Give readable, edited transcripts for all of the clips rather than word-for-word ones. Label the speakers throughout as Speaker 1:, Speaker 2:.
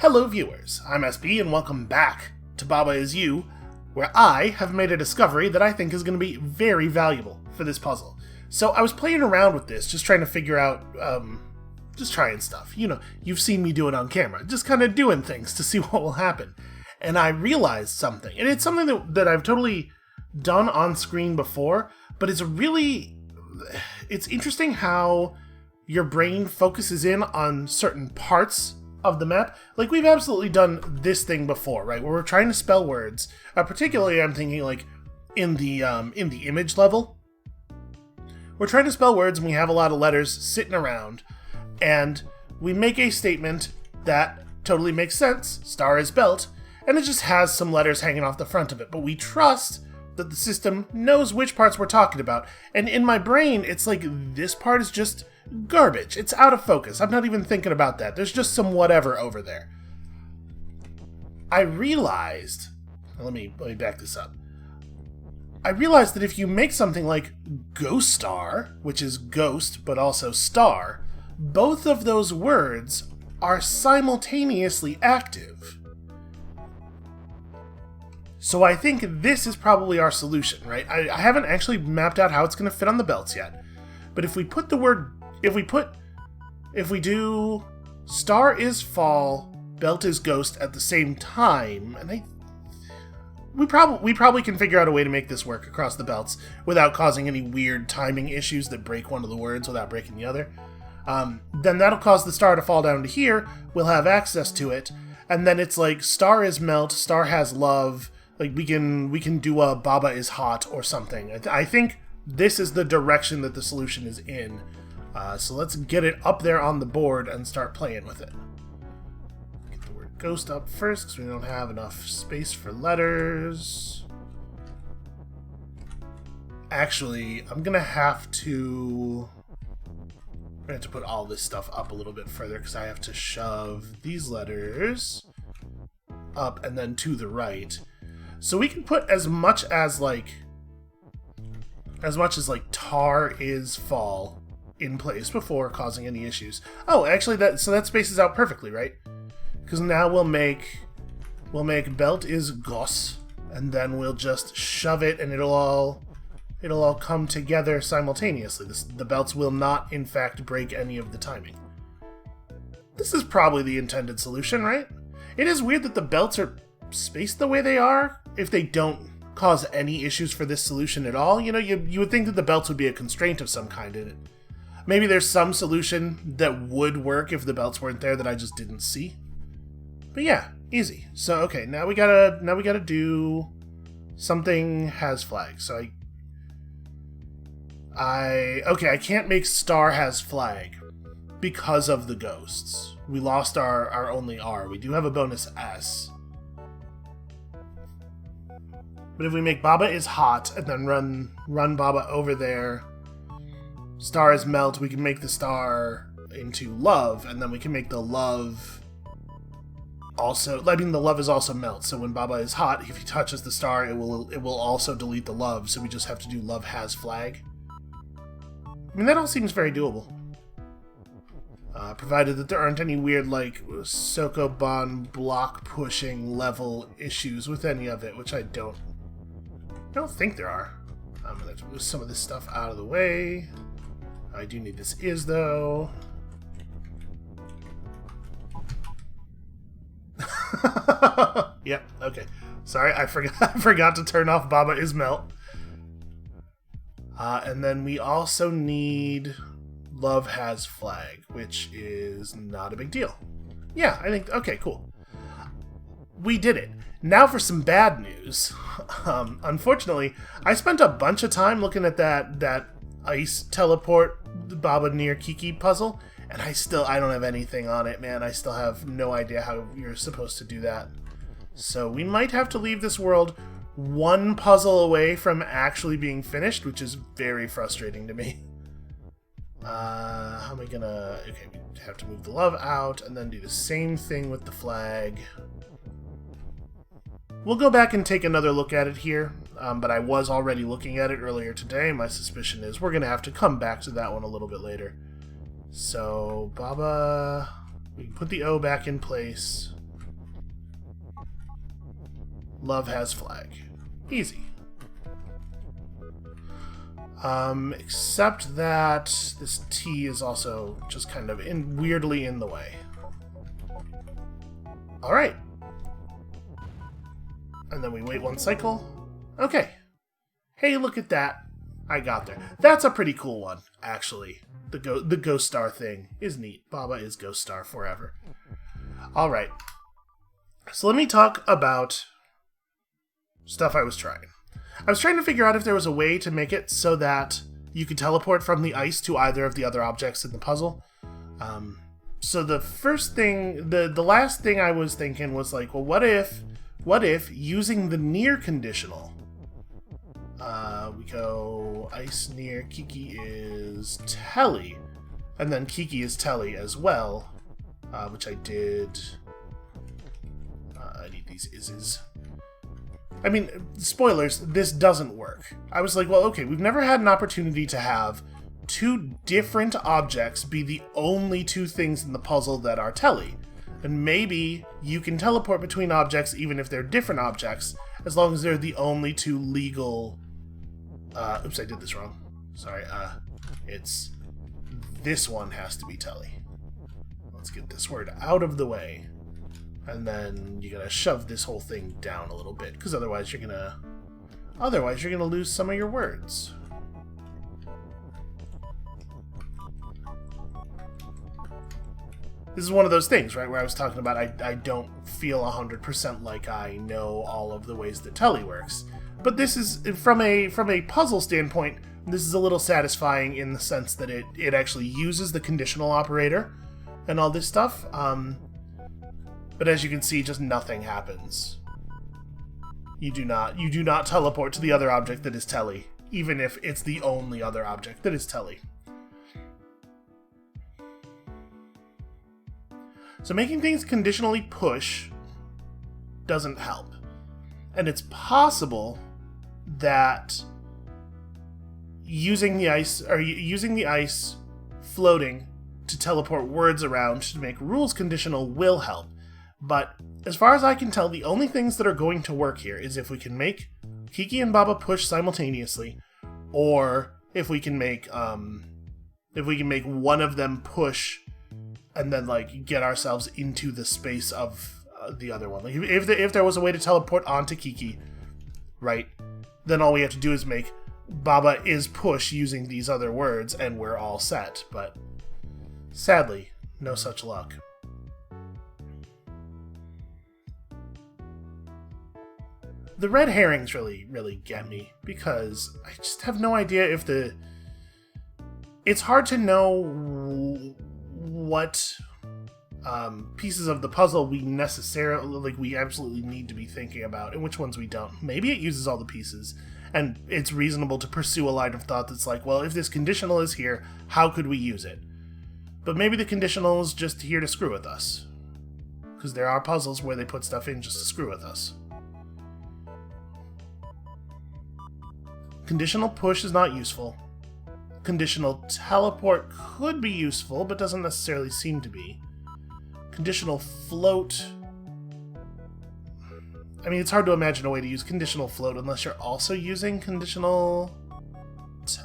Speaker 1: Hello viewers, I'm SB and welcome back to Baba Is You, where I have made a discovery that I think is going to be very valuable for this puzzle. So I was playing around with this, just trying to figure out, just trying stuff. You know, you've seen me do it on camera, just kind of doing things to see what will happen. And I realized something, and it's something that I've totally done on screen before, but it's interesting how your brain focuses in on certain parts of the map. Like, we've absolutely done this thing before, right? Where we're trying to spell words. Particularly, I'm thinking, like, in the image level. We're trying to spell words, and we have a lot of letters sitting around. And we make a statement that totally makes sense. Star is belt. And it just has some letters hanging off the front of it. But we trust that the system knows which parts we're talking about. And in my brain, it's like, this part is just garbage. It's out of focus. I'm not even thinking about that. There's just some whatever over there. I realized... Let me back this up. I realized that if you make something like Ghost Star, which is ghost but also star, both of those words are simultaneously active. So I think this is probably our solution, right? I haven't actually mapped out how it's going to fit on the belts yet. But if we put the word... If we do star is fall, belt is ghost at the same time, and we probably can figure out a way to make this work across the belts without causing any weird timing issues that break one of the words without breaking the other. Then that'll cause the star to fall down to here, we'll have access to it, and then it's like star is melt, star has love, like we can do a Baba is hot or something. I think this is the direction that the solution is in. So let's get it up there on the board and start playing with it. Get the word ghost up first because we don't have enough space for letters. Actually, I'm going to have to put all this stuff up a little bit further because I have to shove these letters up and then to the right. So we can put as much as like tar is fall in place before causing any issues. Oh, actually that spaces out perfectly, right? Because now we'll make belt is gos, and then we'll just shove it and it'll all come together simultaneously. The belts will not in fact break any of the timing. This is probably the intended solution, right? It is weird that the belts are spaced the way they are if they don't cause any issues for this solution at all. You know, you would think that the belts would be a constraint of some kind in it. Maybe there's some solution that would work if the belts weren't there that I just didn't see. But yeah, easy. So okay, now we gotta do something has flag. So I can't make star has flag because of the ghosts. We lost our only R. We do have a bonus S. But if we make Baba is hot and then run Baba over there, star is melt, we can make the star into love, and then we can make the love also... I mean, the love is also melt, so when Baba is hot, if he touches the star, it will also delete the love, so we just have to do love has flag. I mean, that all seems very doable. Provided that there aren't any weird, like, Sokoban block-pushing level issues with any of it, which I don't think there are. I'm going to move some of this stuff out of the way. I do need this is, though. Yep, okay. Sorry, I forgot to turn off Baba is melt. And then we also need love has flag, which is not a big deal. Yeah, I think... Okay, cool. We did it. Now for some bad news. Unfortunately, I spent a bunch of time looking at that ice teleport Baba near Kiki puzzle, and I don't have anything on it, man. I still have no idea how you're supposed to do that. So we might have to leave this world one puzzle away from actually being finished, which is very frustrating to me. How am I gonna... Okay, we have to move the love out, and then do the same thing with the flag. We'll go back and take another look at it here, but I was already looking at it earlier today. My suspicion is we're going to have to come back to that one a little bit later. So, Baba... We can put the O back in place. Love has flag. Easy. Except that this T is also just kind of weirdly in the way. Alright. And then we wait one cycle. Okay. Hey, look at that. I got there. That's a pretty cool one, actually. The Ghost Star thing is neat. Baba is Ghost Star forever. Alright. So let me talk about stuff I was trying. I was trying to figure out if there was a way to make it so that you could teleport from the ice to either of the other objects in the puzzle. So the first thing, the last thing I was thinking was like, well, what if using the near conditional, we go ice near Kiki is Telly, and then Kiki is Telly as well, which I did. I need these ises. I mean, spoilers, this doesn't work. I was like, well, okay, we've never had an opportunity to have two different objects be the only two things in the puzzle that are Telly. And maybe you can teleport between objects even if they're different objects, as long as they're the only two legal... oops, I did this wrong. Sorry, it's... This one has to be Telly. Let's get this word out of the way. And then you gotta shove this whole thing down a little bit, because otherwise you're gonna lose some of your words. This is one of those things, right, where I was talking about I don't feel 100% like I know all of the ways that Telly works. But this is, from a puzzle standpoint, this is a little satisfying in the sense that it actually uses the conditional operator and all this stuff. But as you can see, just nothing happens. You do not teleport to the other object that is Telly, even if it's the only other object that is Telly. So making things conditionally push doesn't help. And it's possible that using the ice floating to teleport words around to make rules conditional will help. But as far as I can tell, the only things that are going to work here is if we can make Kiki and Baba push simultaneously, or if we can make one of them push and then like get ourselves into the space of the other one. Like if there was a way to teleport onto Kiki, right? Then all we have to do is make Baba is push using these other words, and we're all set. But sadly, no such luck. The red herrings really get me, because I just have no idea if it's hard to know what pieces of the puzzle we absolutely need to be thinking about, and which ones we don't. Maybe it uses all the pieces, and it's reasonable to pursue a line of thought that's like, well, if this conditional is here, how could we use it? But maybe the conditional is just here to screw with us. Because there are puzzles where they put stuff in just to screw with us. Conditional push is not useful. Conditional teleport could be useful, but doesn't necessarily seem to be. Conditional float... I mean, it's hard to imagine a way to use conditional float unless you're also using conditional...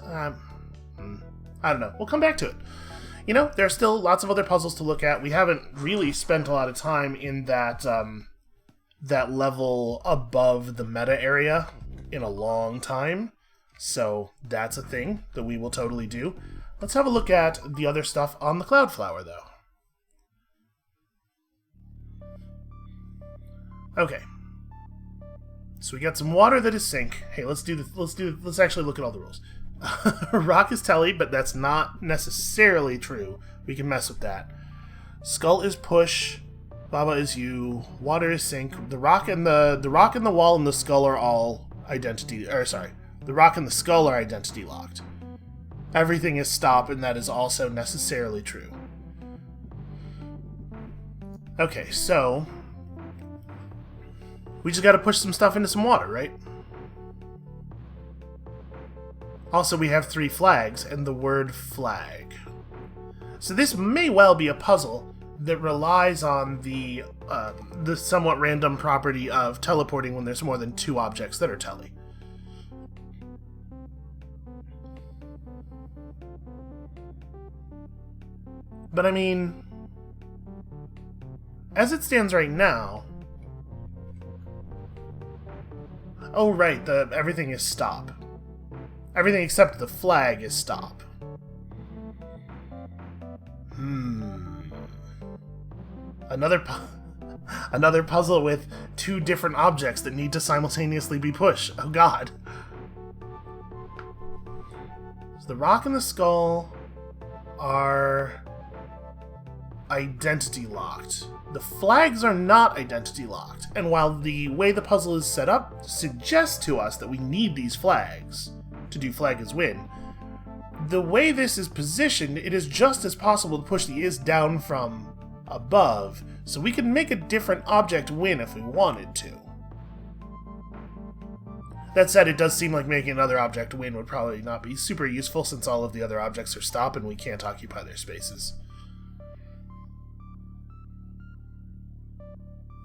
Speaker 1: I don't know. We'll come back to it. You know, there are still lots of other puzzles to look at. We haven't really spent a lot of time in that level above the meta area in a long time. So that's a thing that we will totally do. Let's have a look at the other stuff on the Cloudflower, though. Okay. So we got some water that is sink. Hey, let's actually look at all the rules. Rock is Telly, but that's not necessarily true. We can mess with that. Skull is push. Baba is you. Water is sink. The rock and the wall and the skull are all identity. The rock and the skull are identity locked. Everything is stop, and that is also necessarily true. Okay, so we just gotta push some stuff into some water, right? Also, we have 3 flags and the word flag. So this may well be a puzzle that relies on the somewhat random property of teleporting when there's more than 2 objects that are tele. But I mean, as it stands right now... Oh right, everything is stop. Everything except the flag is stop. Another puzzle with 2 different objects that need to simultaneously be pushed. Oh god. So the rock and the skull are identity locked. The flags are not identity locked. And while the way the puzzle is set up suggests to us that we need these flags to do flag is win, the way this is positioned, it is just as possible to push the is down from above, so we can make a different object win if we wanted to. That said, it does seem like making another object win would probably not be super useful since all of the other objects are stop and we can't occupy their spaces.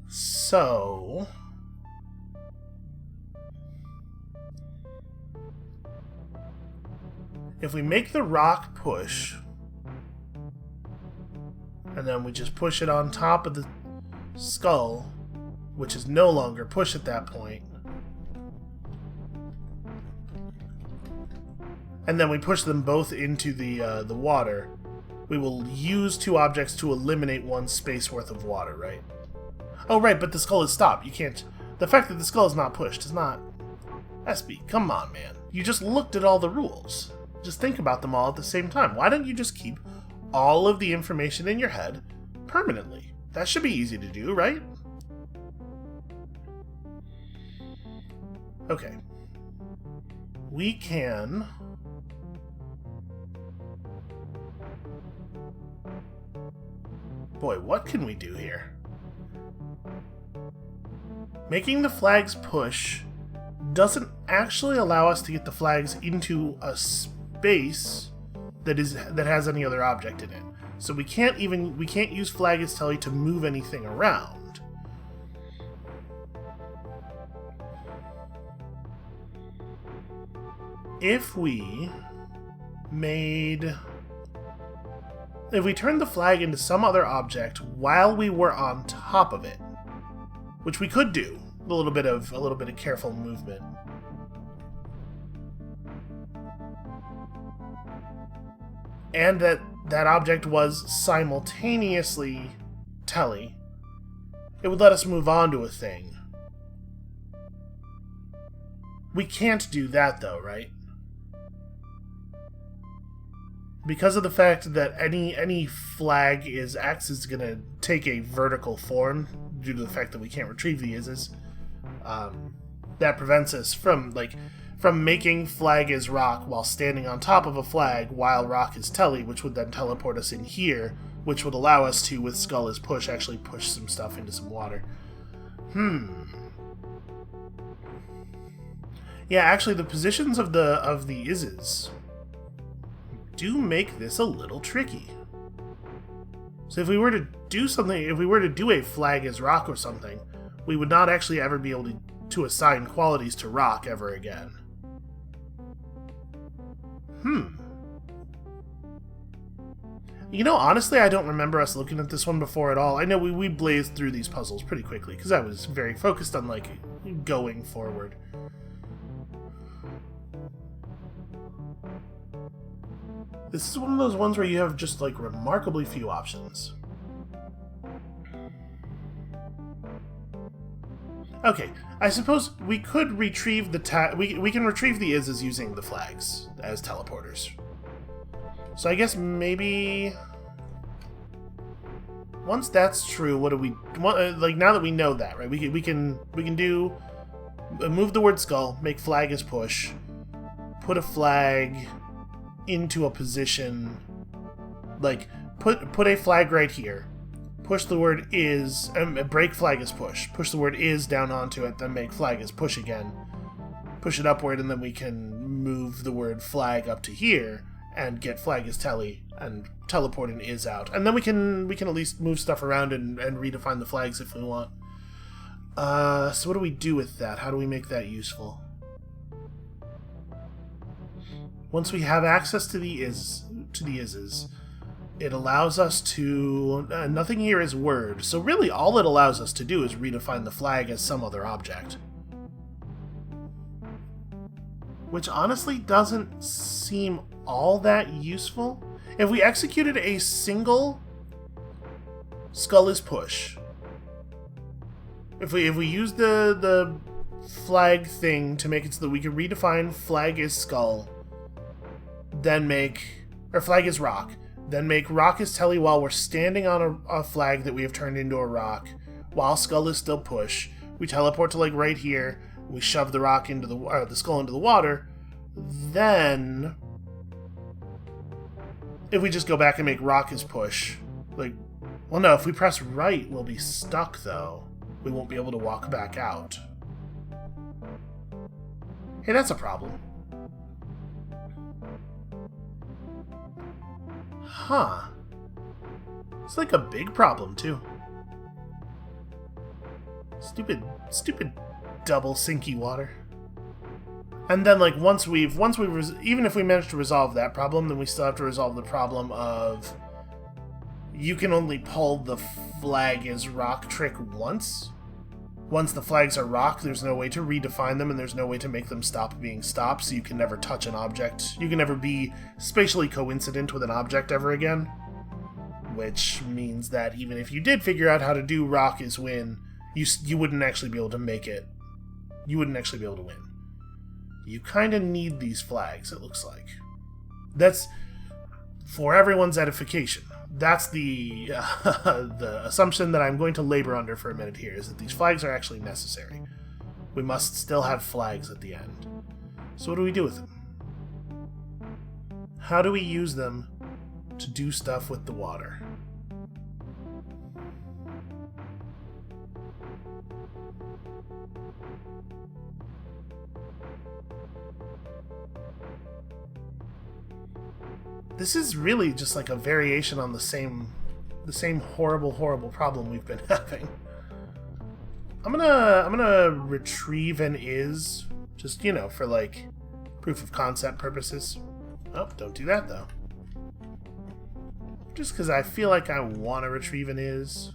Speaker 1: So... if we make the rock push, and then we just push it on top of the skull, which is no longer push at that point, and then we push them both into the water, we will use 2 objects to eliminate 1 space worth of water, right? Oh right, but the skull is stopped. You can't... The fact that the skull is not pushed is not... SB, come on, man. You just looked at all the rules. Just think about them all at the same time. Why don't you just keep all of the information in your head permanently? That should be easy to do, right? Okay. We can... Boy, what can we do here? Making the flags push doesn't actually allow us to get the flags into a space that has any other object in it. So we can't use flag as tele to move anything around. If we turned the flag into some other object while we were on top of it, which we could do, a little bit of careful movement. And that object was simultaneously tele, it would let us move on to a thing. We can't do that though, right? Because of the fact that any flag X is gonna take a vertical form due to the fact that we can't retrieve the is's, that prevents us from making flag is rock while standing on top of a flag while rock is tele, which would then teleport us in here, which would allow us to, with skull is push, actually push some stuff into some water. Yeah, actually the positions of the is's do make this a little tricky. So if we were to do something, if we were to do a flag as rock or something, we would not actually ever be able to assign qualities to rock ever again. You know, honestly, I don't remember us looking at this one before at all. I know we blazed through these puzzles pretty quickly, because I was very focused on, going forward. This is one of those ones where you have just, remarkably few options. Okay, I suppose we could retrieve we can retrieve the is's using the flags as teleporters. So I guess maybe... once that's true, what do we... now that we know that, right? We can do... move the word skull, make flag as push, put a flag into a position... put a flag right here. Push the word is, break flag as push. Push the word is down onto it, then make flag as push again. Push it upward, and then we can move the word flag up to here, and get flag is telly and teleport an is out. And then we can at least move stuff around and redefine the flags if we want. So what do we do with that? How do we make that useful? Once we have access to the is's, it allows us to... nothing here is word, so really all it allows us to do is redefine the flag as some other object. Which honestly doesn't seem all that useful. If we executed a single skull is push, if we use the flag thing to make it so that we can redefine flag is skull, then make... or flag is rock, then make rock is telly while we're standing on a flag that we have turned into a rock, while skull is still push, we teleport to like right here, we shove the rock into the skull into the water, then if we just go back and make rock is push, like, well no, if we press right we'll be stuck though. We won't be able to walk back out. Hey, that's a problem. Huh. It's like a big problem too. Stupid double sinky water. And then, like, once we've even if we manage to resolve that problem, then we still have to resolve the problem of you can only pull the flag is rock trick once. Once the flags are rock, there's no way to redefine them, and there's no way to make them stop being stopped, so you can never touch an object. You can never be spatially coincident with an object ever again. Which means that even if you did figure out how to do rock is win, you wouldn't actually be able to make it. You wouldn't actually be able to win. You kind of need these flags, it looks like. That's for everyone's edification. That's the the assumption that I'm going to labor under for a minute here, is that these flags are actually necessary. We must still have flags at the end. So what do we do with them? How do we use them to do stuff with the water? This is really just like a variation on the same horrible problem we've been having. I'm gonna retrieve an is, just, you know, for like proof of concept purposes. Oh, don't do that though. Just because I feel like I want to retrieve an is.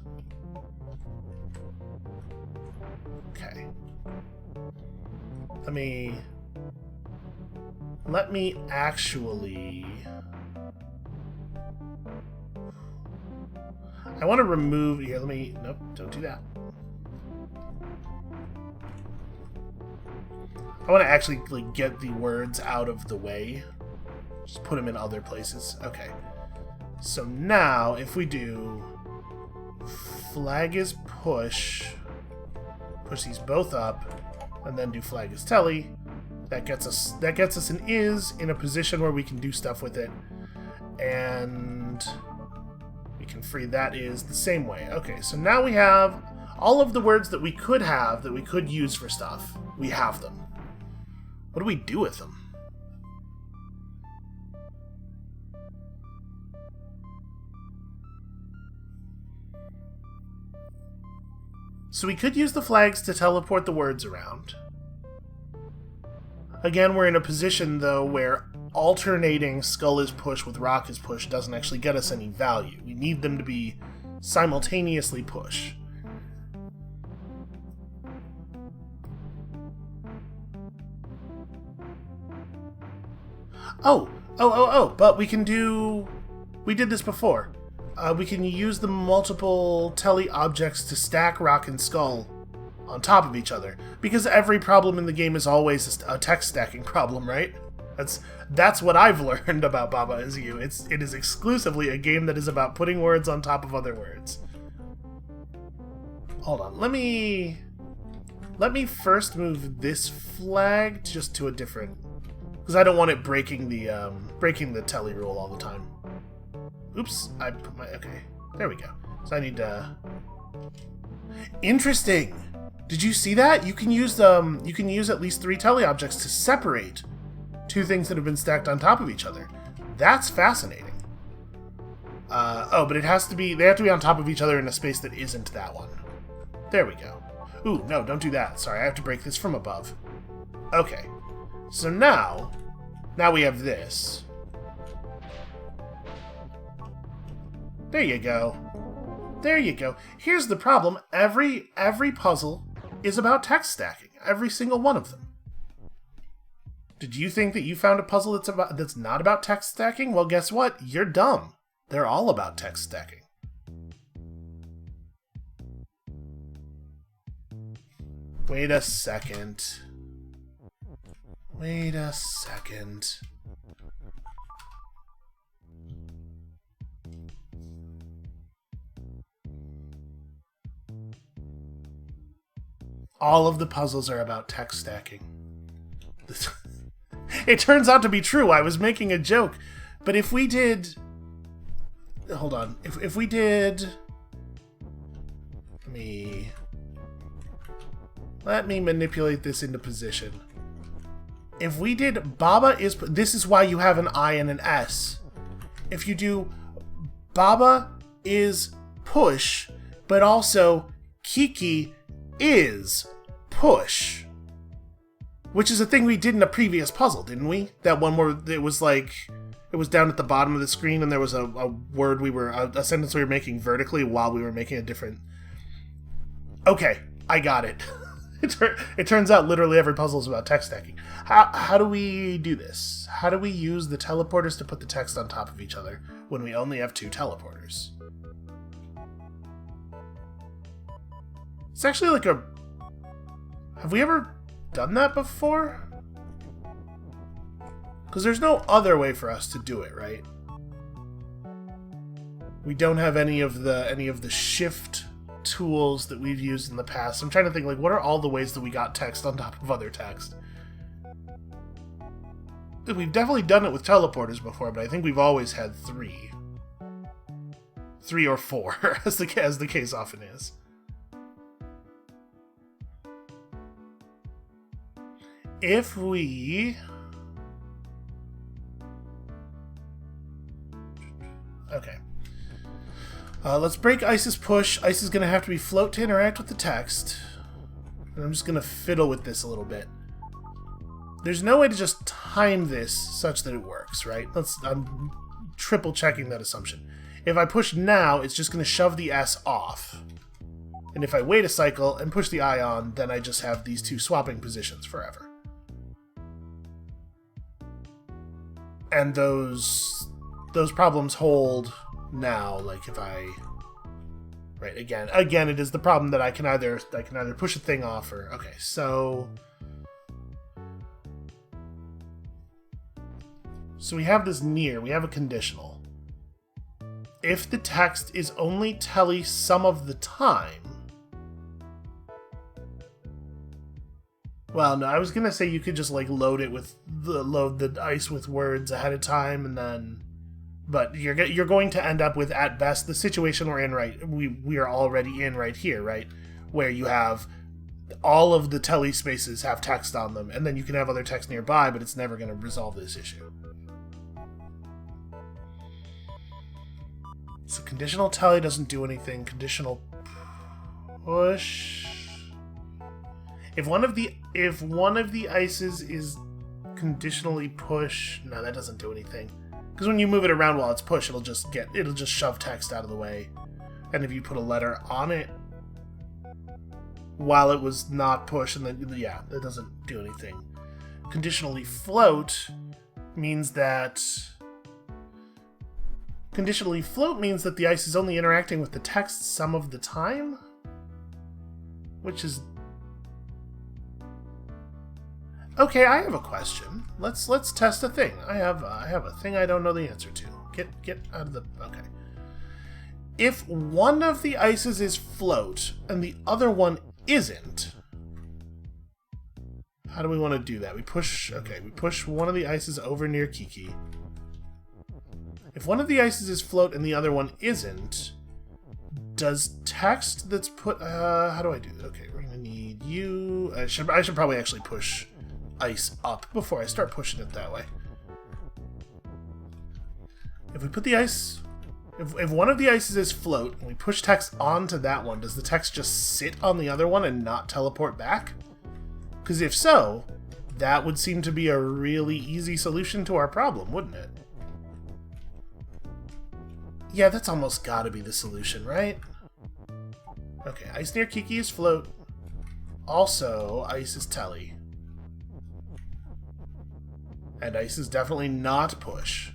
Speaker 1: Okay. Let me actually... I want to remove... Here, nope, don't do that. I want to actually like get the words out of the way. Just put them in other places. Okay. So now, if we do... Flag is push these both up, and then do flag is telly, that gets us an is in a position where we can do stuff with it. And... we can free that is the same way. Okay, so now we have all of the words that we could have, that we could use for stuff. We have them. What do we do with them? So we could use the flags to teleport the words around. Again, we're in a position, though, where alternating skull is push with rock is push doesn't actually get us any value. We need them to be simultaneously push. But we did this before. We can use the multiple telly objects to stack rock and skull on top of each other, because every problem in the game is always a text stacking problem, right? That's what I've learned about Baba Is You. It is exclusively a game that is about putting words on top of other words. Hold on, let me first move this flag just to a different, because I don't want it breaking the telly rule all the time. Oops, I put my... okay, there we go. So I need to... Interesting! Did you see that? You can use at least 3 telly objects to separate 2 things that have been stacked on top of each other. That's fascinating. Oh, but it has to be... They have to be on top of each other in a space that isn't that one. There we go. Ooh, no, don't do that. Sorry, I have to break this from above. Okay. So now we have this. There you go. There you go. Here's the problem. Every puzzle is about text stacking. Every single one of them. Did you think that you found a puzzle that's not about text stacking? Well, guess what? You're dumb. They're all about text stacking. Wait a second. Wait a second. All of the puzzles are about text stacking. It turns out to be true. I was making a joke. But if we did... Hold on. If we did... Let me manipulate this into position. If we did Baba is... This is why you have an I and an S. If you do Baba is push, but also Kiki is push. Which is a thing we did in a previous puzzle, didn't we? That one where it was like... It was down at the bottom of the screen and there was a word a sentence we were making vertically while we were making a different... Okay, I got it. It turns out literally every puzzle is about text stacking. How do we do this? How do we use the teleporters to put the text on top of each other when we only have 2 teleporters? It's actually like a... Have we ever done that before? Because there's no other way for us to do it, right? We don't have any of the shift tools that we've used in the past. I'm trying to think, like, what are all the ways that we got text on top of other text? We've definitely done it with teleporters before, but I think we've always had 3. 3 or 4, as the case often is. If we... Okay. Let's break Ice's push. Ice is going to have to be float to interact with the text. And I'm just going to fiddle with this a little bit. There's no way to just time this such that it works, right? I'm triple checking that assumption. If I push now, it's just going to shove the S off. And if I wait a cycle and push the I on, then I just have these 2 swapping positions forever. And those problems hold now, like if I... Right, again, it is the problem that I can either push a thing off or... Okay, so we have this near, we have a conditional. If the text is only telly some of the time... Well, no, I was gonna say you could just like load the ice with words ahead of time and then... But you're going to end up with, at best, the situation we're in we are already in right here, right? Where you have all of the telly spaces have text on them, and then you can have other text nearby, but it's never going to resolve this issue. So conditional telly doesn't do anything. Conditional push. If one of the ices is conditionally push, no, that doesn't do anything. Because when you move it around while it's push, it'll just shove text out of the way. And if you put a letter on it while it was not push, and then yeah, that doesn't do anything. Conditionally float means that the ice is only interacting with the text some of the time, which is... Okay, I have a question. Let's test a thing. I have a thing I don't know the answer to. Get out of the... Okay. If one of the ices is float and the other one isn't, how do we want to do that? We push one of the ices over near Kiki. If one of the ices is float and the other one isn't, does text that's put... how do I do it? Okay, we're gonna need you... I should probably actually push ice up before I start pushing it that way. If we put the ice... If one of the ices is float, and we push text onto that one, does the text just sit on the other one and not teleport back? Because if so, that would seem to be a really easy solution to our problem, wouldn't it? Yeah, that's almost gotta be the solution, right? Okay, ice near Kiki is float. Also, ice is telly. And ice is definitely not push.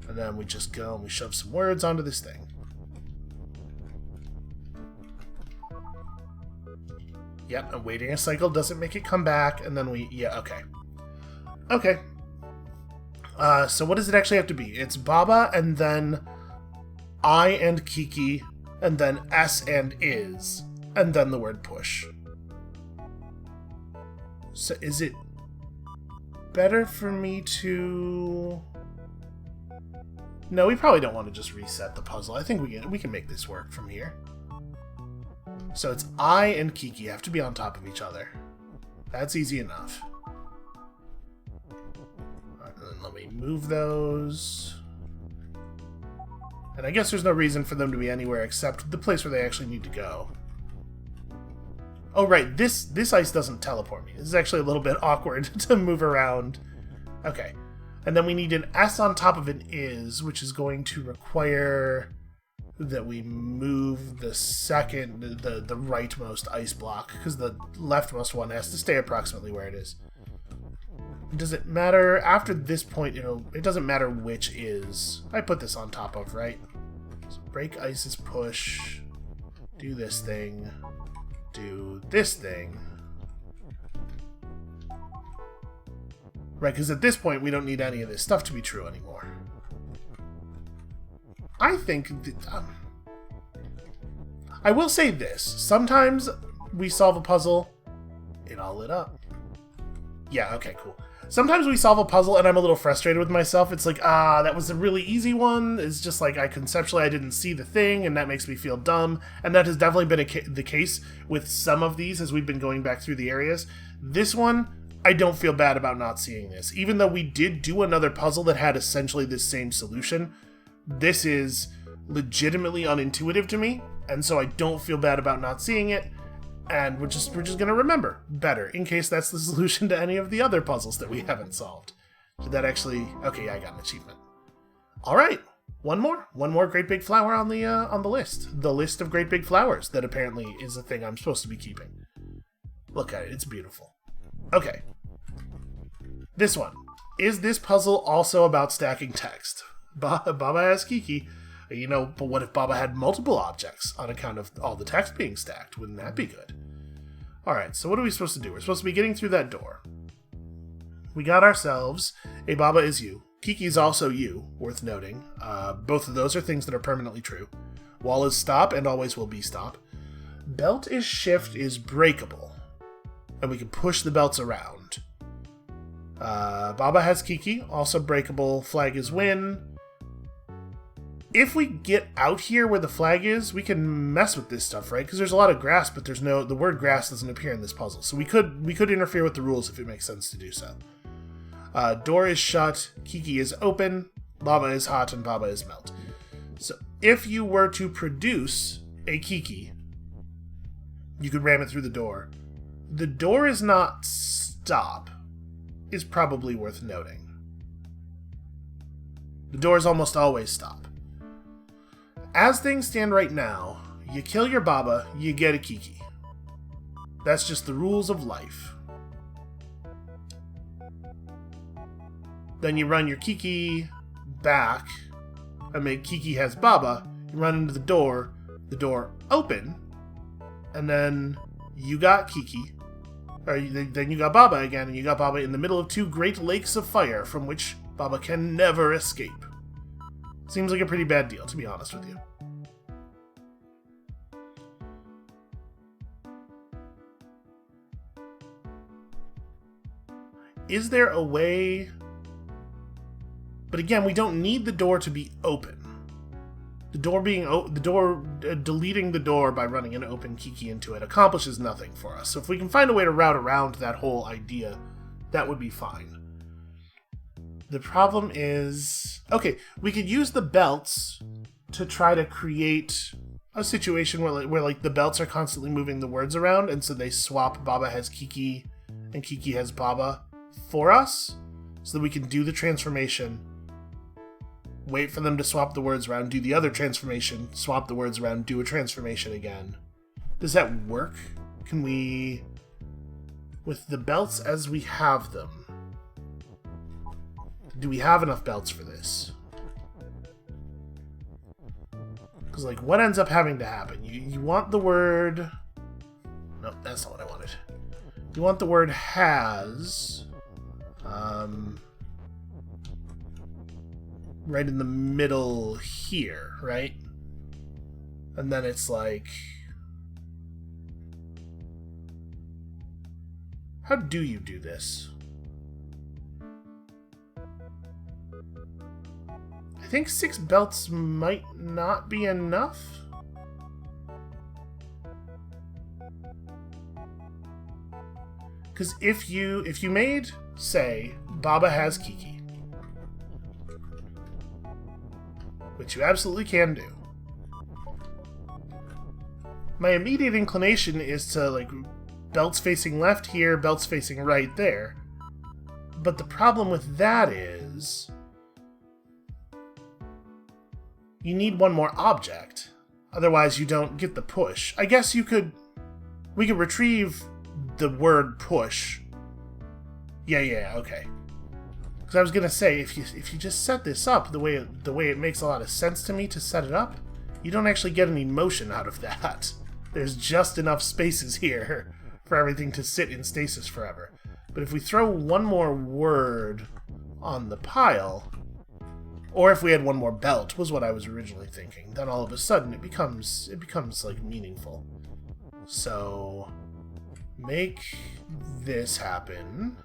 Speaker 1: And then we just go and we shove some words onto this thing. Yep, and waiting a cycle doesn't make it come back, and then we... Yeah, okay. Okay. So what does it actually have to be? It's Baba, and then I and Kiki, and then S and is, and then the word push. So is it better for me to... No, we probably don't want to just reset the puzzle. I think we can make this work from here. So it's I and Kiki have to be on top of each other. That's easy enough. Alright, then let me move those. And I guess there's no reason for them to be anywhere except the place where they actually need to go. Oh right, this ice doesn't teleport me. This is actually a little bit awkward to move around. Okay. And then we need an S on top of an is, which is going to require that we move the second, the rightmost ice block, because the leftmost one has to stay approximately where it is. Does it matter? After this point, it doesn't matter which is. I put this on top of, right? So break ice is push. Do this thing. Do this thing. Right, because at this point, we don't need any of this stuff to be true anymore. I think... I will say this. Sometimes we solve a puzzle... It all lit up. Yeah, okay, cool. Sometimes we solve a puzzle and I'm a little frustrated with myself. It's like, that was a really easy one. It's just like, conceptually I didn't see the thing, and that makes me feel dumb. And that has definitely been the case with some of these as we've been going back through the areas. This one... I don't feel bad about not seeing this. Even though we did do another puzzle that had essentially the same solution, this is legitimately unintuitive to me, and so I don't feel bad about not seeing it, and we're just gonna remember better, in case that's the solution to any of the other puzzles that we haven't solved. Did that actually... Okay, yeah, I got an achievement. Alright, one more great big flower on the list. The list of great big flowers that apparently is a thing I'm supposed to be keeping. Look at it, it's beautiful. Okay. This one. Is this puzzle also about stacking text? Baba has Kiki. But what if Baba had multiple objects on account of all the text being stacked? Wouldn't that be good? Alright, so what are we supposed to do? We're supposed to be getting through that door. We got ourselves a Baba is you. Kiki is also you, worth noting. Both of those are things that are permanently true. Wall is stop and always will be stop. Belt is shift is breakable. And we can push the belts around. Baba has Kiki, also breakable. Flag is win. If we get out here where the flag is, we can mess with this stuff, right? Because there's a lot of grass, but the word grass doesn't appear in this puzzle. So we could interfere with the rules if it makes sense to do so. Door is shut, Kiki is open, Baba is hot, and Baba is melt. So if you were to produce a Kiki, you could ram it through the door. The door is not stop, is probably worth noting. The door is almost always stop. As things stand right now, you kill your Baba, you get a Kiki. That's just the rules of life. Then you run your Kiki back and make Kiki has Baba, you run into the door open, and then you got Kiki. Then you got Baba again, and you got Baba in the middle of two great lakes of fire from which Baba can never escape. Seems like a pretty bad deal, to be honest with you. Is there a way... But again, we don't need the door to be open. Deleting the door by running an open Kiki into it accomplishes nothing for us. So if we can find a way to route around that whole idea, that would be fine. The problem is... Okay, we could use the belts to try to create a situation where like the belts are constantly moving the words around, and so they swap Baba has Kiki and Kiki has Baba for us, so that we can do the transformation, wait for them to swap the words around, do the other transformation, swap the words around, do a transformation again. Does that work? Can we... With the belts as we have them, do we have enough belts for this? Because, like, what ends up having to happen? You want the word... Nope, that's not what I wanted. You want the word has... right in the middle here, right? And then it's like... How do you do this? I think 6 belts might not be enough. Because if you made, say, Baba has Kiki, which you absolutely can do, my immediate inclination is to, like, belts facing left here, belts facing right there. But the problem with that is... you need one more object. Otherwise you don't get the push. I guess we could retrieve the word push. Yeah, okay. Because I was gonna say, if you just set this up the way it makes a lot of sense to me to set it up, you don't actually get any motion out of that. There's just enough spaces here for everything to sit in stasis forever. But if we throw one more word on the pile, or if we had one more belt, was what I was originally thinking, then all of a sudden it becomes like meaningful. So make this happen.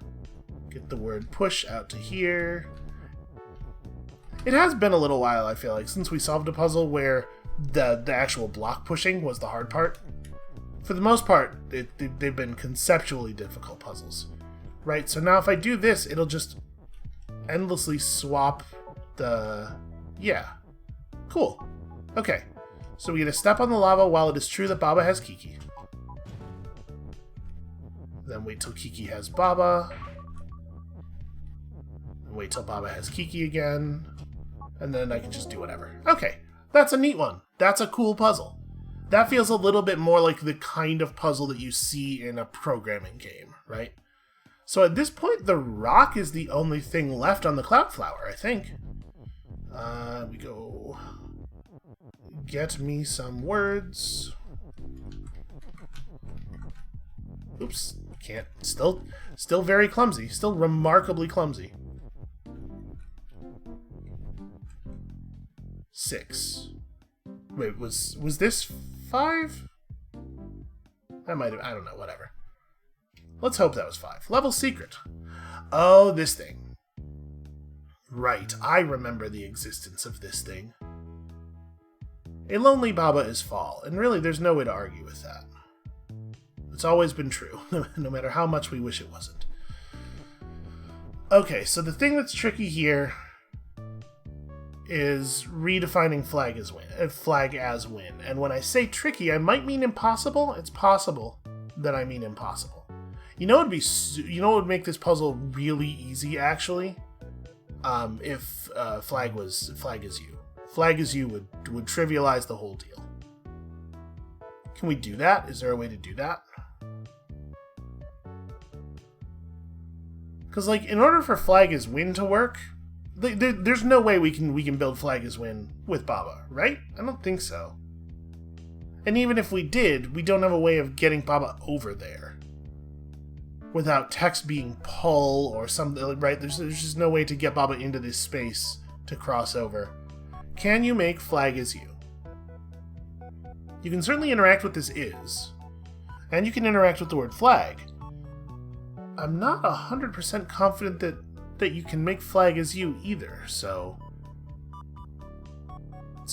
Speaker 1: Get the word push out to here. It has been a little while, I feel like, since we solved a puzzle where the actual block pushing was the hard part. For the most part, they've been conceptually difficult puzzles. Right, so now if I do this, it'll just endlessly swap the... Yeah. Cool. Okay. So we get a step on the lava while it is true that Baba has Kiki. Then wait till Kiki has Baba. And wait till Baba has Kiki again. And then I can just do whatever. Okay. That's a neat one. That's a cool puzzle. That feels a little bit more like the kind of puzzle that you see in a programming game, right? So at this point, the rock is the only thing left on the cloud flower, I think. We go... Get me some words. Oops, can't. Still very clumsy. Still remarkably clumsy. 6. Wait, was this 5? That might have... I don't know, whatever. Let's hope that was 5. Level secret. Oh, this thing. Right, I remember the existence of this thing. A lonely Baba is fall, and really there's no way to argue with that. It's always been true, no matter how much we wish it wasn't. Okay, so the thing that's tricky here is redefining flag as win. And when I say tricky, I might mean impossible. It's possible that I mean impossible. You know what would make this puzzle really easy, actually? If flag is you. Flag is you would trivialize the whole deal. Can we do that? Is there a way to do that? Because, like, in order for flag is win to work, there's no way we can build flag as win with Baba, right? I don't think so. And even if we did, we don't have a way of getting Baba over there without text being pull or something, right? There's just no way to get Baba into this space to cross over. Can you make flag as you? You can certainly interact with this is, and you can interact with the word flag. I'm not 100% confident that you can make flag as you either, so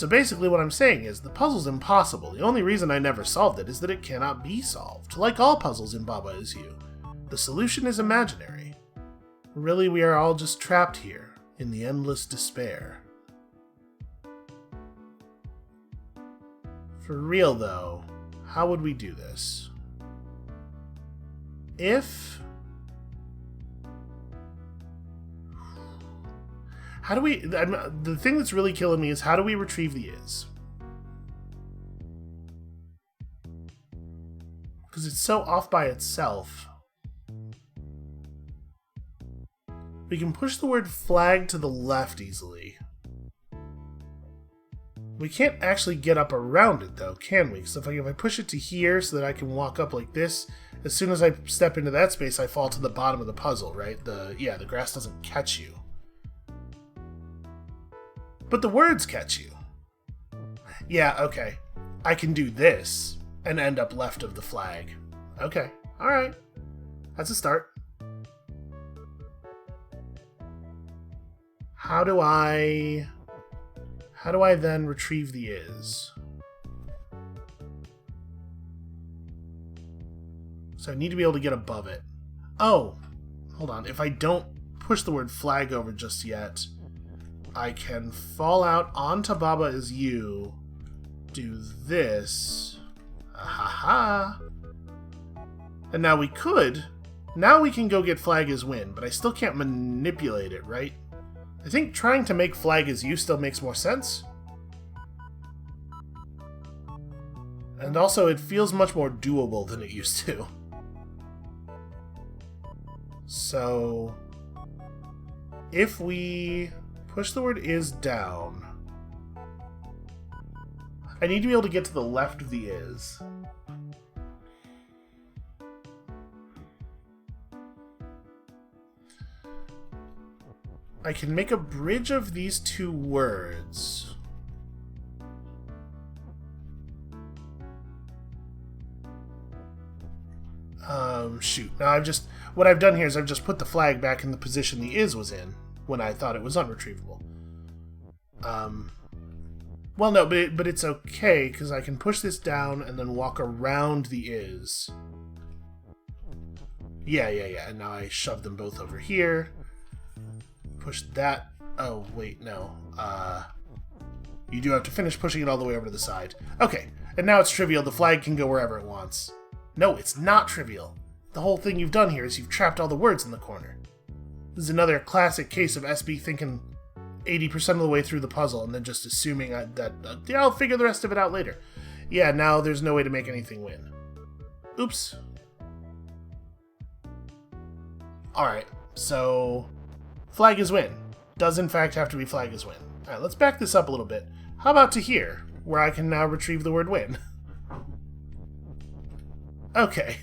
Speaker 1: basically what I'm saying is the puzzle's impossible. The only reason I never solved it is that it cannot be solved. Like all puzzles in Baba is You, the solution is imaginary. Really, we are all just trapped here, in the endless despair. For real, though, how would we do this? How do we... the thing that's really killing me is how do we retrieve the is? Because it's so off by itself. We can push the word flag to the left easily. We can't actually get up around it, though, can we? So if I push it to here so that I can walk up like this, as soon as I step into that space, I fall to the bottom of the puzzle, right? The grass doesn't catch you. But the words catch you. Yeah, okay. I can do this and end up left of the flag. Okay, alright. That's a start. How do I then retrieve the is? So I need to be able to get above it. Oh, hold on. If I don't push the word flag over just yet, I can fall out onto Baba is you, do this, ha. And now we can go get flag is win, but I still can't manipulate it, right? I think trying to make flag is you still makes more sense. And also, it feels much more doable than it used to. So, if we push the word is down, I need to be able to get to the left of the is. I can make a bridge of these two words. Shoot. Now what I've done here is I've just put the flag back in the position the is was in when I thought it was unretrievable. Well, no, but it's okay because I can push this down and then walk around the is. Yeah. And now I shove them both over here. Push that. Oh, wait, no. You do have to finish pushing it all the way over to the side. Okay, and now it's trivial. The flag can go wherever it wants. No, it's not trivial. The whole thing you've done here is you've trapped all the words in the corner. This is another classic case of SB thinking 80% of the way through the puzzle and then just assuming that I'll figure the rest of it out later. Yeah, now there's no way to make anything win. Oops. Alright, so flag is win. Does in fact have to be flag is win. Alright, let's back this up a little bit. How about to here, where I can now retrieve the word win? Okay.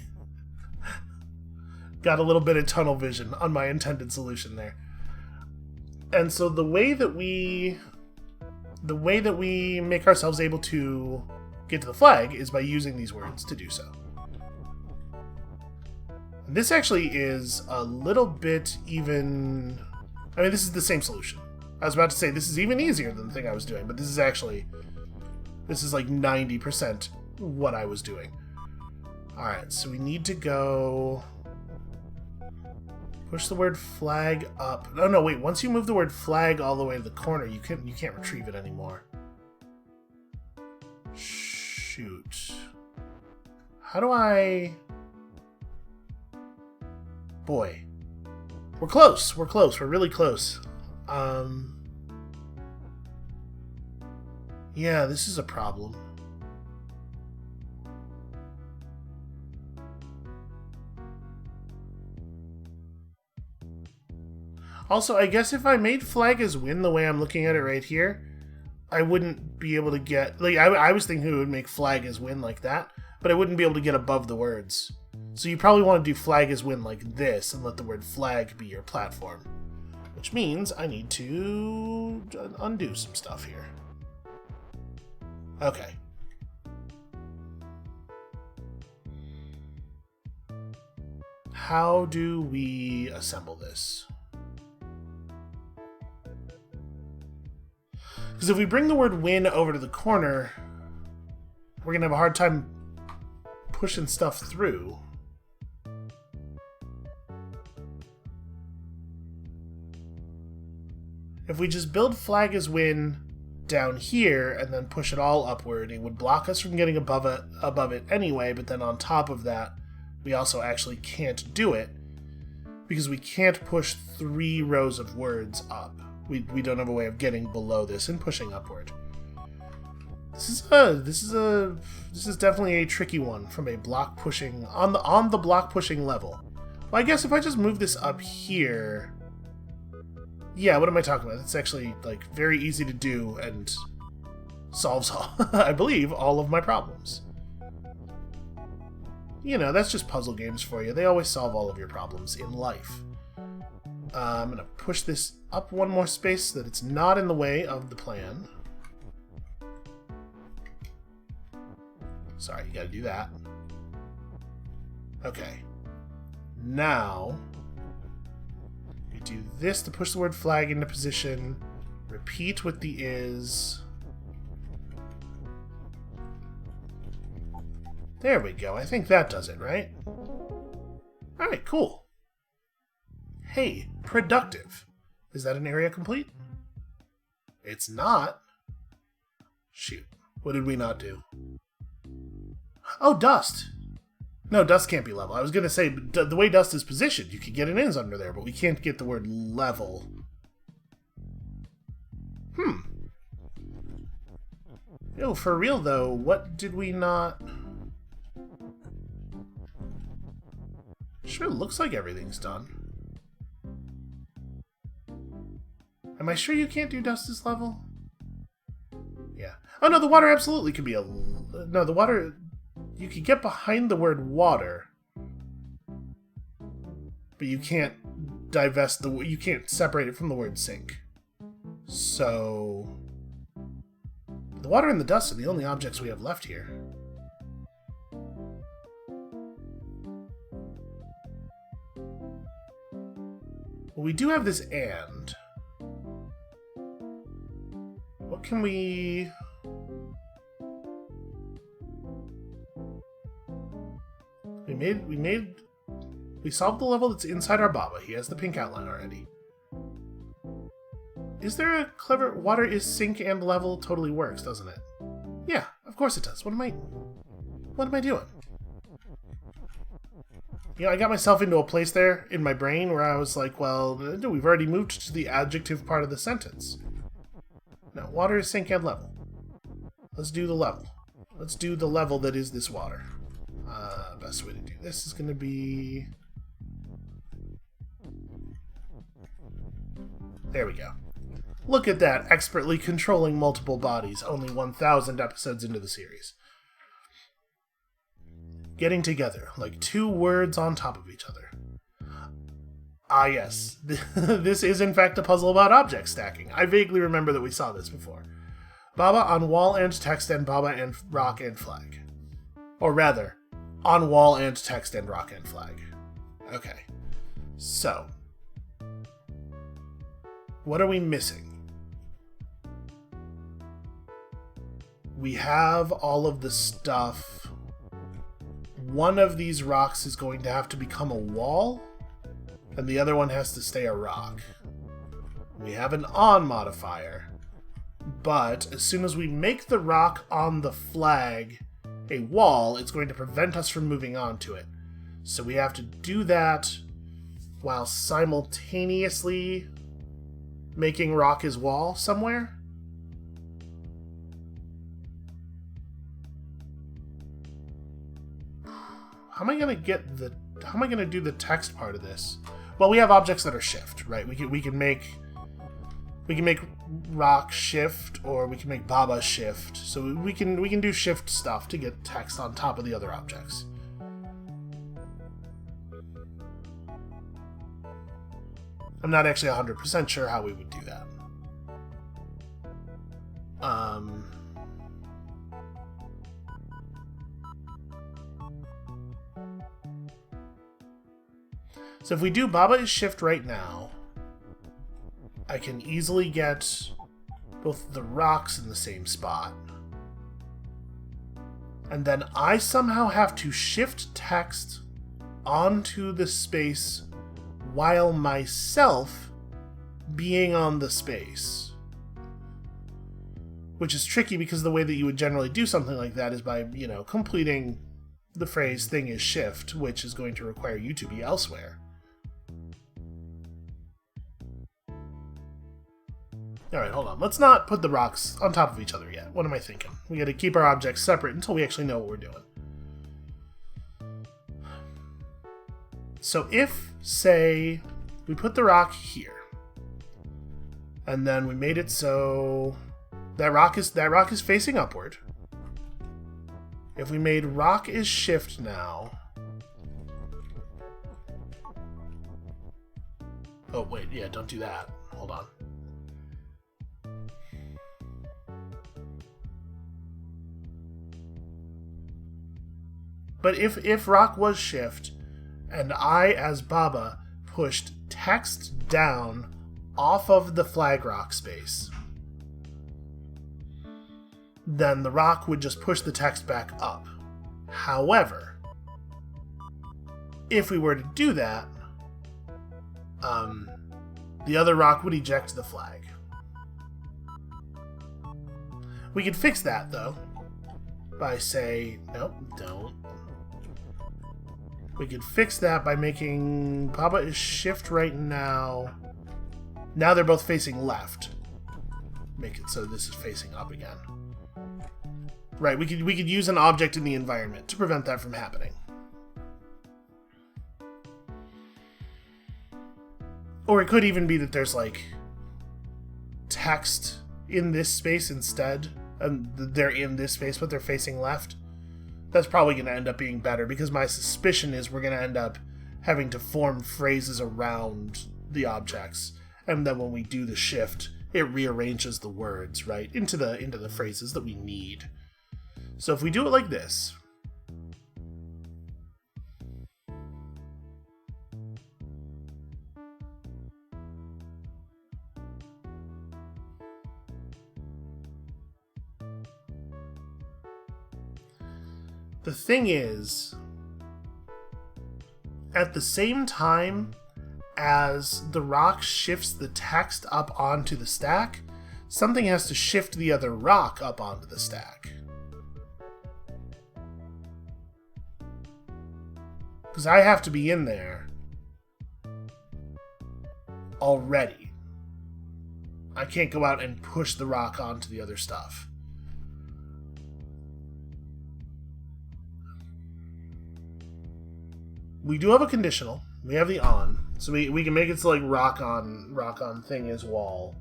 Speaker 1: Got a little bit of tunnel vision on my intended solution there. And so the way that we make ourselves able to get to the flag is by using these words to do so. This actually is a little bit even... I mean, this is the same solution. I was about to say this is even easier than the thing I was doing, but this is like 90% what I was doing. Alright, so we need to go... Push the word flag up. No, wait. Once you move the word flag all the way to the corner, you can't retrieve it anymore. Shoot. How do I... Boy. We're close. We're really close. Yeah, this is a problem. Also, I guess if I made flag as win the way I'm looking at it right here, I wouldn't be able to get... Like, I was thinking it would make flag as win like that, but I wouldn't be able to get above the words. So you probably want to do flag as win like this and let the word flag be your platform. Which means I need to undo some stuff here. Okay. How do we assemble this? Because if we bring the word win over to the corner, we're going to have a hard time pushing stuff through. If we just build flag as win down here and then push it all upward, it would block us from getting above it anyway, but then on top of that, we also actually can't do it because we can't push 3 rows of words up. We don't have a way of getting below this and pushing upward. This is definitely a tricky one from a block pushing on the block pushing level. Well, I guess if I just move this up here, yeah, what am I talking about? It's actually like very easy to do and solves all, I believe, all of my problems. You know, that's just puzzle games for you. They always solve all of your problems in life. I'm gonna push this up one more space so that it's not in the way of the plan. Sorry, you gotta do that. Okay. Now, we do this to push the word flag into position. Repeat with the is. There we go. I think that does it, right? Alright, cool. Hey, productive. Is that an area complete? It's not. Shoot. What did we not do? Oh, dust. No, dust can't be level. I was going to say, the way dust is positioned, you could get an ins under there, but we can't get the word level. Yo, for real, though, what did we not... Sure looks like everything's done. Am I sure you can't do dust as level? Yeah. Oh, no, the water absolutely could be a... No, the water... You could get behind the word water, but you can't divest the... You can't separate it from the word sink. So... The water and the dust are the only objects we have left here. Well, we do have this and. What can we... We solved the level that's inside our Baba. He has the pink outline already. Is there a clever... Water is sink and level totally works, doesn't it? Yeah, of course it does. What am I doing? You know, I got myself into a place there in my brain where I was like, well, we've already moved to the adjective part of the sentence. No, water is sink and level. Let's do the level. Let's do the level that is this water. Best way to do this is going to be... There we go. Look at that, expertly controlling multiple bodies, only 1,000 episodes into the series. Getting together, like 2 words on top of each other. Ah yes, this is in fact a puzzle about object stacking. I vaguely remember that we saw this before. Baba on wall and text and Baba and rock and flag. Or rather, on wall and text and rock and flag. Okay, so... What are we missing? We have all of the stuff. One of these rocks is going to have to become a wall, and the other one has to stay a rock. We have an on modifier, but as soon as we make the rock on the flag a wall, it's going to prevent us from moving on to it. So we have to do that while simultaneously making rock his wall somewhere. How am I gonna do the text part of this? Well, we have objects that are shift, right? We can make rock shift, or we can make Baba shift. So we can do shift stuff to get text on top of the other objects. I'm not actually 100% sure how we would do that. So if we do Baba is shift right now, I can easily get both the rocks in the same spot. And then I somehow have to shift text onto the space while myself being on the space. Which is tricky because the way that you would generally do something like that is by, completing the phrase thing is shift, which is going to require you to be elsewhere. Alright, hold on. Let's not put the rocks on top of each other yet. What am I thinking? We gotta keep our objects separate until we actually know what we're doing. So if, say, we put the rock here, and then we made it so that rock is facing upward. If we made rock is shift now. Oh wait, yeah, don't do that. Hold on. But if rock was shift, and I, as Baba, pushed text down off of the flag rock space, then the rock would just push the text back up. However, if we were to do that, the other rock would eject the flag. We could fix that, though, by nope, don't. We could fix that by making Baba is shift right now. Now they're both facing left. Make it so this is facing up again. Right, we could use an object in the environment to prevent that from happening. Or it could even be that there's text in this space instead. And they're in this space, but they're facing left. That's probably going to end up being better, because my suspicion is we're going to end up having to form phrases around the objects, and then when we do the shift, it rearranges the words, right, into the phrases that we need. So if we do it like this, the thing is, at the same time as the rock shifts the text up onto the stack, something has to shift the other rock up onto the stack. Because I have to be in there already. I can't go out and push the rock onto the other stuff. We do have a conditional. We have the on. So we can make it so rock on thing is wall.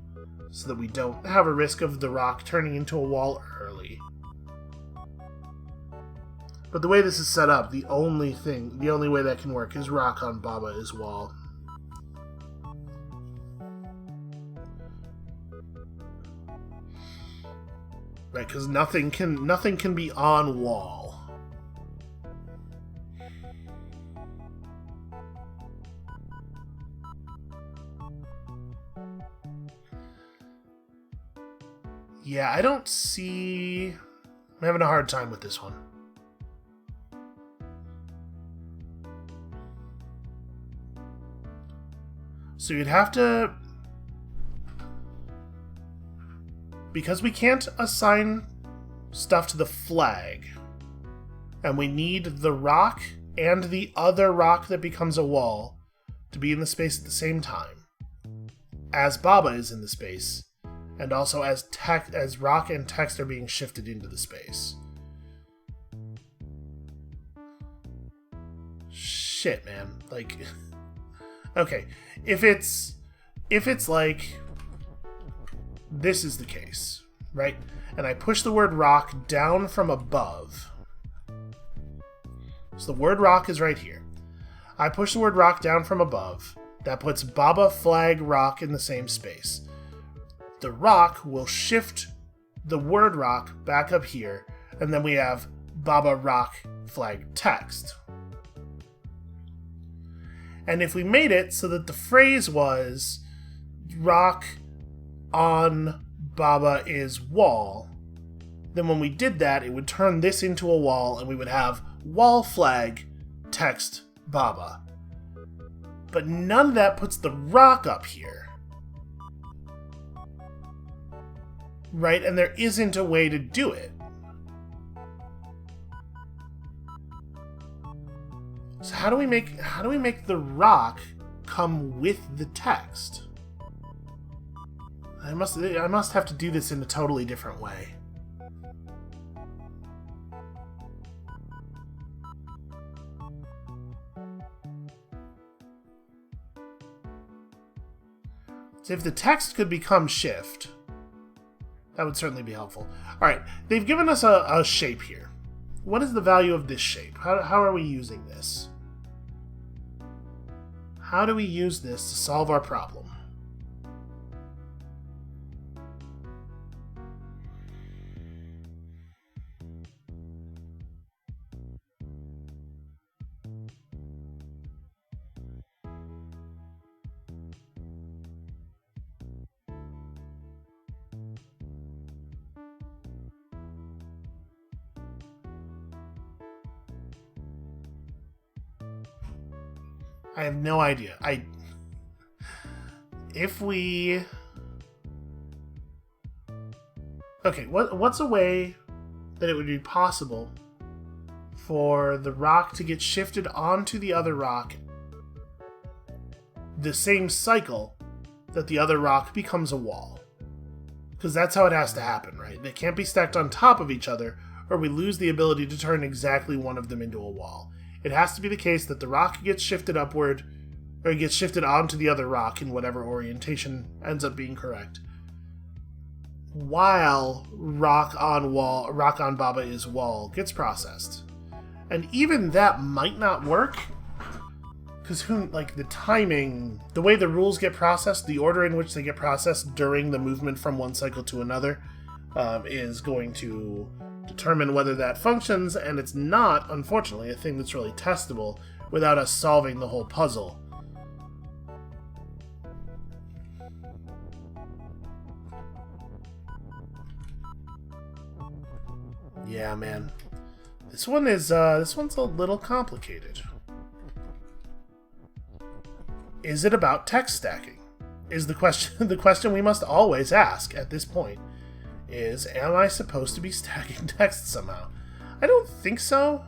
Speaker 1: So that we don't have a risk of the rock turning into a wall early. But the way this is set up, the only way that can work is rock on Baba is wall. Right, because nothing can be on wall. Yeah, I don't see... I'm having a hard time with this one. So you'd have to... Because we can't assign stuff to the flag, and we need the rock and the other rock that becomes a wall to be in the space at the same time, as Baba is in the space, and also as rock and text are being shifted into the space. Shit, man. Okay, if it's this is the case, right? And I push the word rock down from above. So the word rock is right here. I push the word rock down from above. That puts Baba flag rock in the same space. The rock will shift the word rock back up here, and then we have Baba rock flag text. And if we made it so that the phrase was rock on Baba is wall, then when we did that, it would turn this into a wall, and we would have wall flag text Baba. But none of that puts the rock up here. right? And there isn't a way to do it. So how do we make the rock come with the text? I must have to do this in a totally different way. So if the text could become shift, that would certainly be helpful. Alright, they've given us a shape here. What is the value of this shape? How are we using this? How do we use this to solve our problem? I have no idea. Okay, what's a way that it would be possible for the rock to get shifted onto the other rock the same cycle that the other rock becomes a wall? Because that's how it has to happen, right? They can't be stacked on top of each other, or we lose the ability to turn exactly one of them into a wall. It has to be the case that the rock gets shifted upward, or gets shifted onto the other rock in whatever orientation ends up being correct, while rock on Baba is wall gets processed. And even that might not work, because the timing, the way the rules get processed, the order in which they get processed during the movement from one cycle to another, is going to determine whether that functions, and it's not, unfortunately, a thing that's really testable without us solving the whole puzzle. Yeah, man. This one's a little complicated. Is it about text stacking? Is the question we must always ask at this point is, am I supposed to be stacking text somehow? I don't think so.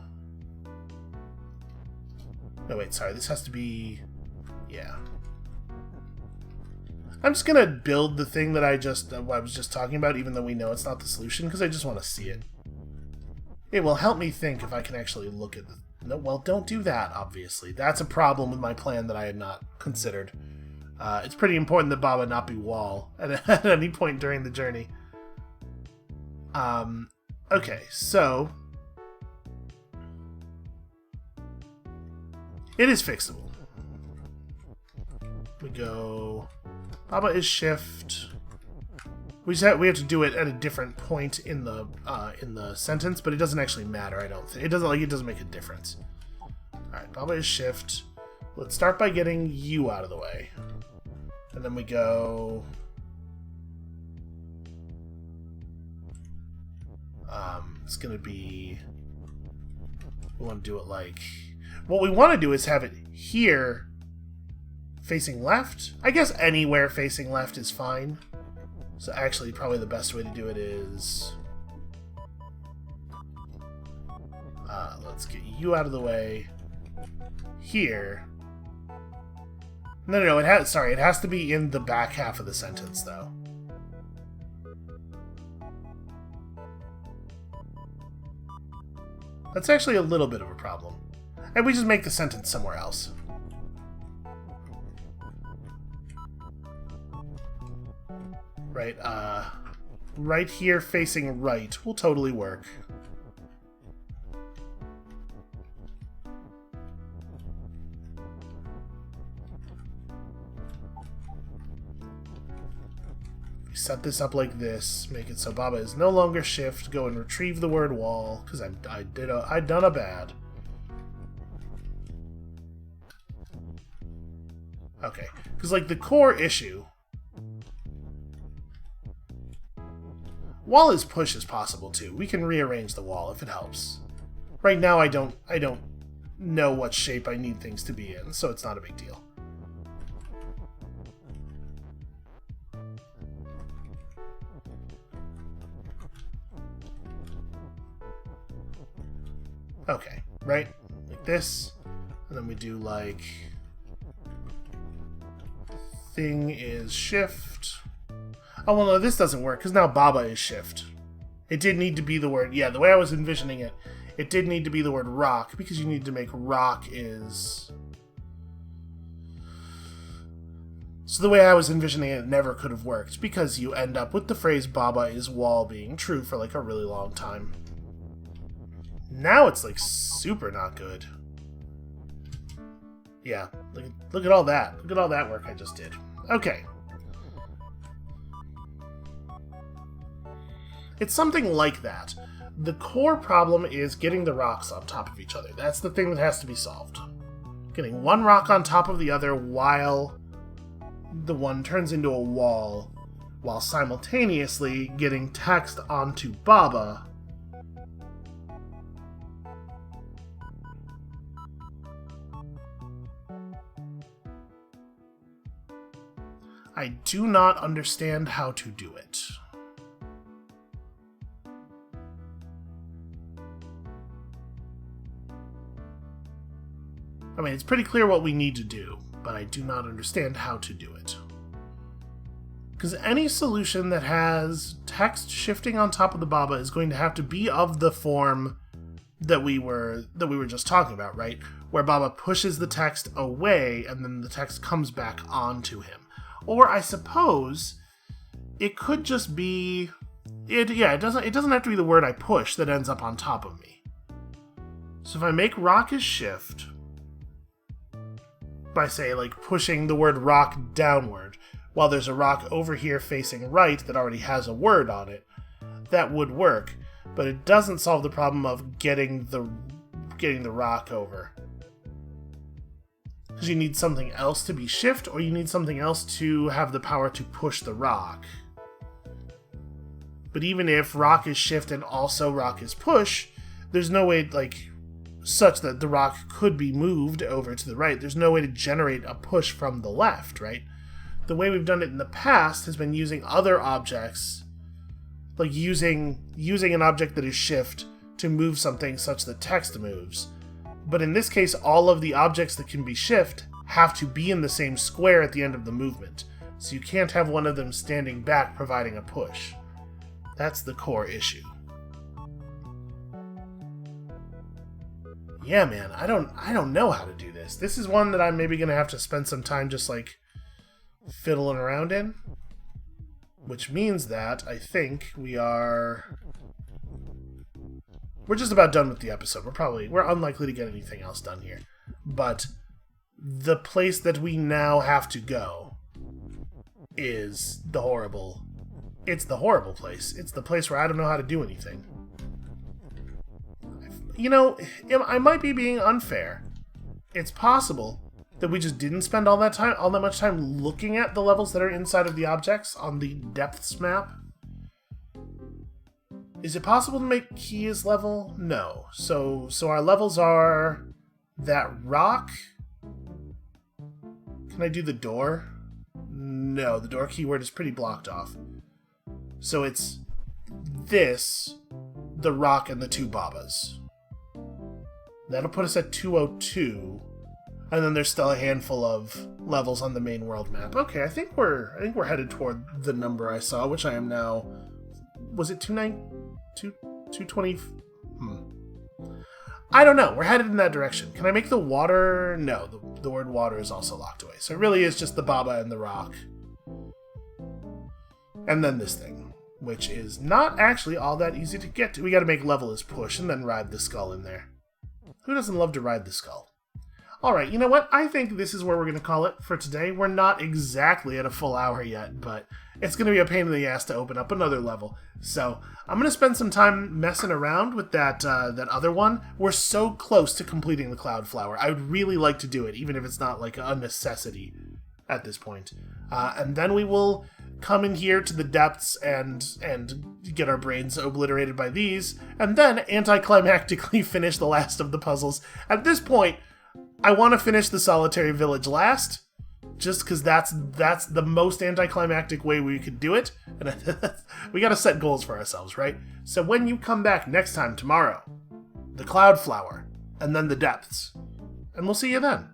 Speaker 1: No, wait, sorry, this has to be... yeah. I'm just gonna build the thing that I was just talking about, even though we know it's not the solution, because I just want to see it. It will help me think if I can actually look at the... No, well, don't do that, obviously. That's a problem with my plan that I had not considered. It's pretty important that Baba not be wall at any point during the journey. Okay, so... it is fixable. We go... Baba is shift. We have to do it at a different point in the sentence, but it doesn't actually matter. I don't think it doesn't make a difference. All right, Baba is shift. Let's start by getting you out of the way, and then we go. It's gonna be. We want to do it like. What we want to do is have it here, facing left. I guess anywhere facing left is fine. So actually, probably the best way to do it is... let's get you out of the way. Here. No, it has to be in the back half of the sentence, though. That's actually a little bit of a problem. And we just make the sentence somewhere else. Right, right here facing right will totally work. We set this up like this, make it so Baba is no longer shift, go and retrieve the word wall, because I'd done a bad. Okay, because like the core issue... wall is push is possible too. We can rearrange the wall if it helps. Right now I don't know what shape I need things to be in, so it's not a big deal. Okay, right? Like this. And then we do like... thing is shift. Oh, well, no, this doesn't work, because now Baba is shift. It did need to be the word... Yeah, the way I was envisioning it, it did need to be the word rock, because you need to make rock is... So the way I was envisioning it never could have worked, because you end up with the phrase Baba is wall being true for like a really long time. Now it's like super not good. Yeah, look at all that. Look at all that work I just did. Okay. It's something like that. The core problem is getting the rocks on top of each other. That's the thing that has to be solved. Getting one rock on top of the other while the one turns into a wall, while simultaneously getting text onto Baba. I do not understand how to do it. I mean, it's pretty clear what we need to do, but I do not understand how to do it. Because any solution that has text shifting on top of the Baba is going to have to be of the form that we were just talking about, right? Where Baba pushes the text away and then the text comes back onto him. Or I suppose it could just be it doesn't have to be the word I push that ends up on top of me. So if I make rock as shift by, say, like pushing the word rock downward, while there's a rock over here facing right that already has a word on it, that would work, but it doesn't solve the problem of getting the rock over. Because you need something else to be shift, or you need something else to have the power to push the rock. But even if rock is shift and also rock is push, there's no way, like, such that the rock could be moved over to the right. There's no way to generate a push from the left, right? The way we've done it in the past has been using other objects, like using an object that is shift to move something such that text moves. But in this case, all of the objects that can be shift have to be in the same square at the end of the movement. So you can't have one of them standing back providing a push. That's the core issue. Yeah, man, I don't know how to do this. This is one that I'm maybe going to have to spend some time just, like, fiddling around in. Which means that I think we're just about done with the episode. We're unlikely to get anything else done here. But the place that we now have to go is the horrible... It's the horrible place. It's the place where I don't know how to do anything. You know, I might be being unfair. It's possible that we just didn't spend all that much time looking at the levels that are inside of the objects on the depths map. Is it possible to make Kia's level? No. So our levels are that rock. Can I do the door? No, the door keyword is pretty blocked off. So it's this, the rock, and the two Babas. That'll put us at 202, and then there's still a handful of levels on the main world map. Okay, I think we're headed toward the number I saw, which I am now. Was it 220? I don't know. We're headed in that direction. Can I make the water? No, the word water is also locked away. So it really is just the Baba and the rock, and then this thing, which is not actually all that easy to get to. We got to make level as push and then ride the skull in there. Who doesn't love to ride the skull? Alright, you know what? I think this is where we're going to call it for today. We're not exactly at a full hour yet, but it's going to be a pain in the ass to open up another level. So, I'm going to spend some time messing around with that other one. We're so close to completing the Cloud Flower. I would really like to do it, even if it's not like a necessity at this point. And then we will come in here to the depths and get our brains obliterated by these, and then anticlimactically finish the last of the puzzles. At this point, I want to finish the Solitary Village last, just because that's the most anticlimactic way we could do it, and we gotta set goals for ourselves, right? So when you come back next time tomorrow the cloud flower, and then the depths. And we'll see you then.